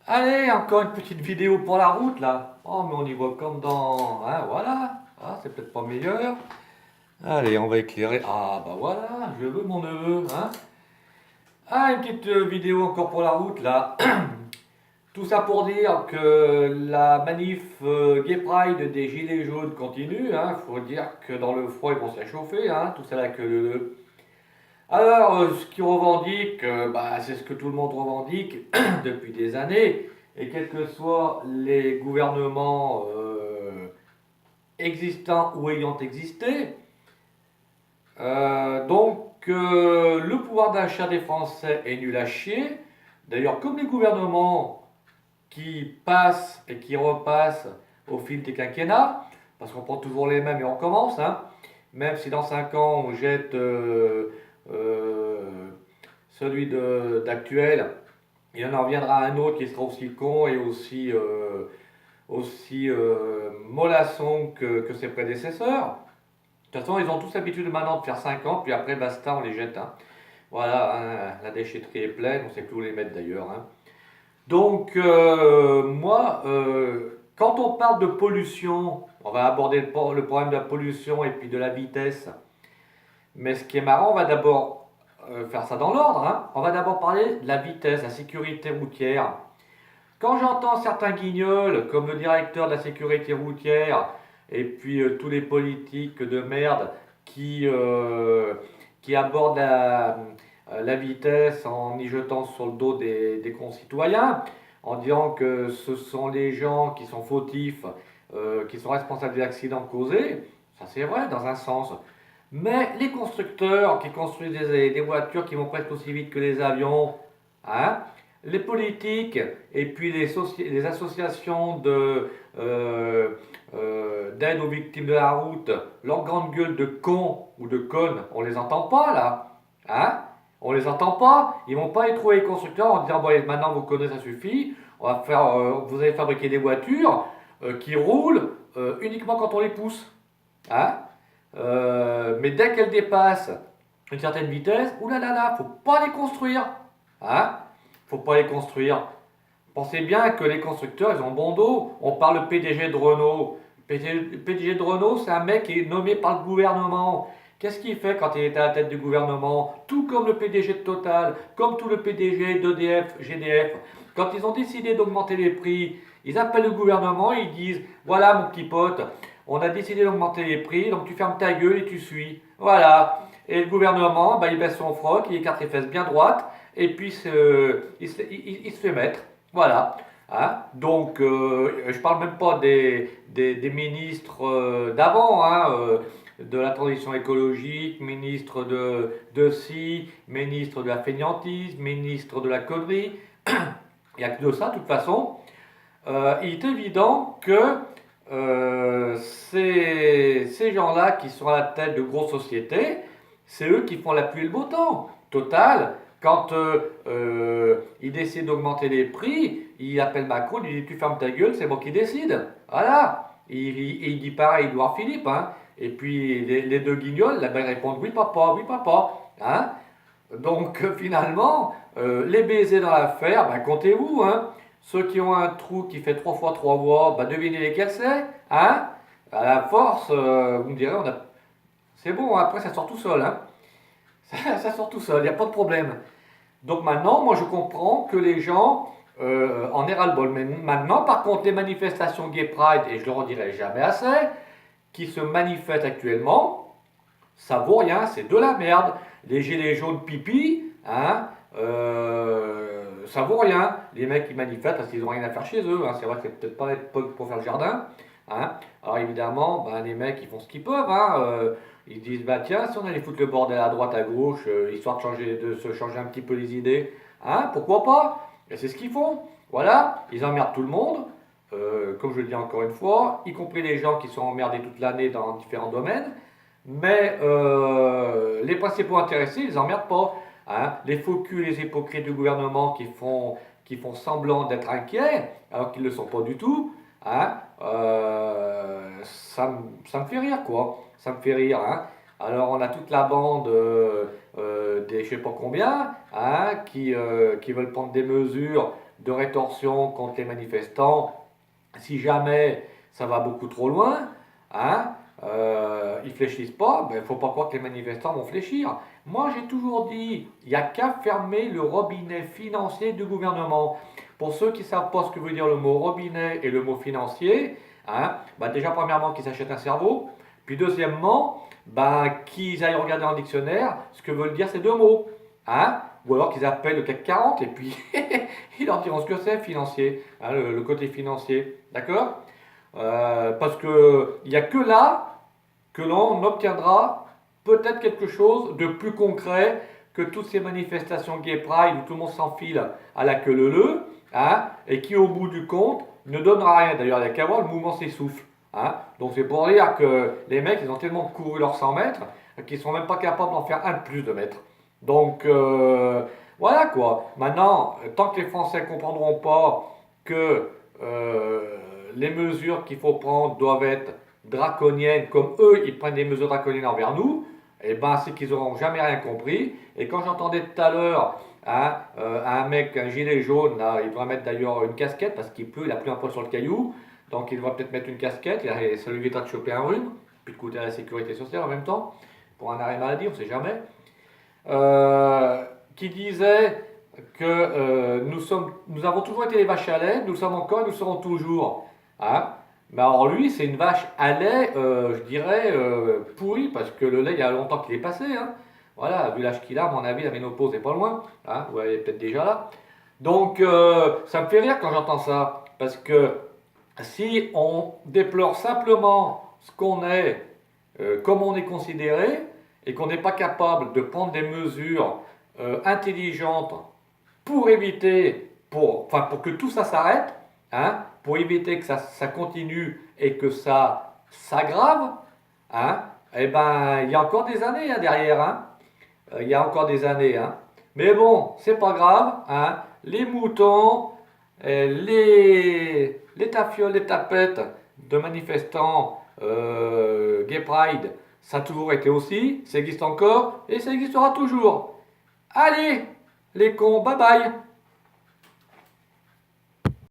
Allez, encore une petite vidéo pour la route là. Oh, mais on y voit comme dans. Hein, voilà. Ah, c'est peut-être pas meilleur. Allez, on va éclairer. Ah, bah voilà, je veux mon neveu. Hein. Ah, une petite vidéo encore pour la route là. Tout ça pour dire que la manif Gay Pride des Gilets jaunes continue. Hein. Faut dire que dans le froid, ils vont se réchauffer. Hein. Tout ça là que le. Alors, ce qu'ils revendiquent, bah, c'est ce que tout le monde revendique depuis des années, et quels que soient les gouvernements existants ou ayant existé. Le pouvoir d'achat des Français est nul à chier. D'ailleurs, comme les gouvernements qui passent et qui repassent au fil des quinquennats, parce qu'on prend toujours les mêmes et on commence, hein, même si dans 5 ans on jette euh, celui d'actuel, il en reviendra un autre qui sera aussi con et aussi mollasson que ses prédécesseurs. De toute façon, ils ont tous l'habitude maintenant de faire 5 ans, puis après, basta, on les jette. Hein. Voilà, hein, la déchetterie est pleine, on ne sait plus où les mettre d'ailleurs. Hein. Quand on parle de pollution, on va aborder le problème de la pollution et puis de la vitesse. Mais ce qui est marrant, on va d'abord faire ça dans l'ordre. Hein. On va d'abord parler de la vitesse, la sécurité routière. Quand j'entends certains guignols, comme le directeur de la sécurité routière, et puis tous les politiques de merde qui, euh, qui abordent la vitesse en y jetant sur le dos des concitoyens, en disant que ce sont les gens qui sont fautifs, qui sont responsables des accidents causés, ça c'est vrai dans un sens. Mais les constructeurs qui construisent des voitures qui vont presque aussi vite que les avions, hein, les politiques et puis les associations d'aide aux victimes de la route, leur grande gueule de cons ou de connes, on les entend pas là. Hein? On les entend pas. Ils vont pas y trouver les constructeurs en disant bon, maintenant vous connaissez, ça suffit. Vous allez fabriquer des voitures qui roulent uniquement quand on les pousse. Hein? Mais dès qu'elles dépassent une certaine vitesse, oulala, faut pas les construire. Hein? Faut pas les construire. Pensez bien que les constructeurs, ils ont bon dos. On parle PDG de Renault. PDG de Renault, c'est un mec qui est nommé par le gouvernement. Qu'est-ce qu'il fait quand il est à la tête du gouvernement? Tout comme le PDG de Total, comme tout le PDG d'EDF, GDF. Quand ils ont décidé d'augmenter les prix, ils appellent le gouvernement et ils disent voilà mon petit pote, on a décidé d'augmenter les prix, donc tu fermes ta gueule et tu suis. Voilà. Et le gouvernement, bah, il baisse son froc, il écarte les fesses bien droites, et puis il se fait mettre. Voilà. Hein. Je parle même pas des ministres d'avant, hein, de la transition écologique, ministre de ci, ministre de la fainéantise, ministre de la connerie. Il n'y a que de ça, de toute façon. Il est évident que ces gens-là qui sont à la tête de grosses sociétés, c'est eux qui font la pluie et le beau temps. Total, quand il décide d'augmenter les prix, il appelle Macron, il dit tu fermes ta gueule, c'est moi qui décide. Voilà. Il dit pareil, Edouard Philippe. Hein. Et puis les deux guignols, là, ben, ils répondent oui papa. Hein. Finalement, les baisers dans l'affaire, ben, comptez-vous. Hein. Ceux qui ont un trou qui fait 3 fois 3 voies, ben, devinez lesquels c'est. Hein. À la force, vous me direz, c'est bon, après ça sort tout seul. Hein. Ça sort tout seul, il n'y a pas de problème. Donc maintenant, moi je comprends que les gens en aient ras-le-bol. Mais maintenant, par contre, les manifestations Gay Pride, et je le redirai jamais assez, qui se manifestent actuellement, ça vaut rien, c'est de la merde. Les gilets jaunes pipi, hein, ça vaut rien. Les mecs qui manifestent parce qu'ils n'ont rien à faire chez eux. Hein. C'est vrai que c'est peut-être pas être pour faire le jardin. Hein. Alors évidemment, ben, les mecs ils font ce qu'ils peuvent. Hein. Ils se disent bah tiens, si on allait foutre le bordel à droite, à gauche, histoire de se changer un petit peu les idées, hein, pourquoi pas? Et c'est ce qu'ils font. Voilà, ils emmerdent tout le monde. Comme je le dis encore une fois, y compris les gens qui sont emmerdés toute l'année dans différents domaines. Mais les principaux intéressés, ils emmerdent pas. Hein. Les faux culs, les hypocrites du gouvernement qui font semblant d'être inquiets, alors qu'ils ne le sont pas du tout, hein, ça me fait rire, quoi. Ça me fait rire. Hein. Alors, on a toute la bande des je sais pas combien, hein, qui veulent prendre des mesures de rétorsion contre les manifestants si jamais ça va beaucoup trop loin, hein, ils fléchissent pas, il ne faut pas croire que les manifestants vont fléchir. Moi, j'ai toujours dit, il n'y a qu'à fermer le robinet financier du gouvernement. Pour ceux qui ne savent pas ce que veut dire le mot robinet et le mot financier, hein, déjà, premièrement, qu'ils s'achètent un cerveau, puis deuxièmement, qu'ils aillent regarder dans le dictionnaire ce que veulent dire ces deux mots. Hein, ou alors qu'ils appellent le CAC 40 et puis ils leur diront ce que c'est financier, hein, le côté financier. D'accord? Parce qu'il n'y a que là que l'on obtiendra peut-être quelque chose de plus concret que toutes ces manifestations Gay Pride où tout le monde s'enfile à la queue leu, hein, et qui au bout du compte ne donnera rien. D'ailleurs, il y a qu'à voir, le mouvement s'essouffle. Hein. Donc c'est pour dire que les mecs, ils ont tellement couru leurs 100 mètres qu'ils sont même pas capables d'en faire un de plus de mètres. Donc voilà quoi. Maintenant, tant que les Français ne comprendront pas que les mesures qu'il faut prendre doivent être draconiennes, comme eux, ils prennent des mesures draconiennes envers nous, et c'est qu'ils n'auront jamais rien compris. Et quand j'entendais tout à l'heure hein, un mec, un gilet jaune, là, il devrait mettre d'ailleurs une casquette parce qu'il pleut, il a pris un peu sur le caillou, donc il devrait peut-être mettre une casquette, et ça lui évitera de choper un rhume, puis de coûter à la sécurité sociale en même temps, pour un arrêt maladie, on ne sait jamais. Qui disait que nous avons toujours été les vaches à lait, nous sommes encore et nous serons toujours. Hein. Mais alors lui, c'est une vache à lait, je dirais, pourrie, parce que le lait, il y a longtemps qu'il est passé. Hein. Voilà, vu l'âge qu'il a, à mon avis, la ménopause n'est pas loin. Hein. Vous elle est peut-être déjà là. Donc, ça me fait rire quand j'entends ça, parce que si on déplore simplement ce qu'on est, comme on est considéré, et qu'on n'est pas capable de prendre des mesures intelligentes pour éviter, pour que tout ça s'arrête, hein, pour éviter que ça continue et que ça s'aggrave, hein, eh il y a encore des années hein, derrière, hein, il y a encore des années, hein. Mais bon, c'est pas grave, hein, les moutons, les tafioles, les tapettes de manifestants Gay Pride, ça a toujours été aussi, ça existe encore et ça existera toujours. Allez, les cons, bye bye.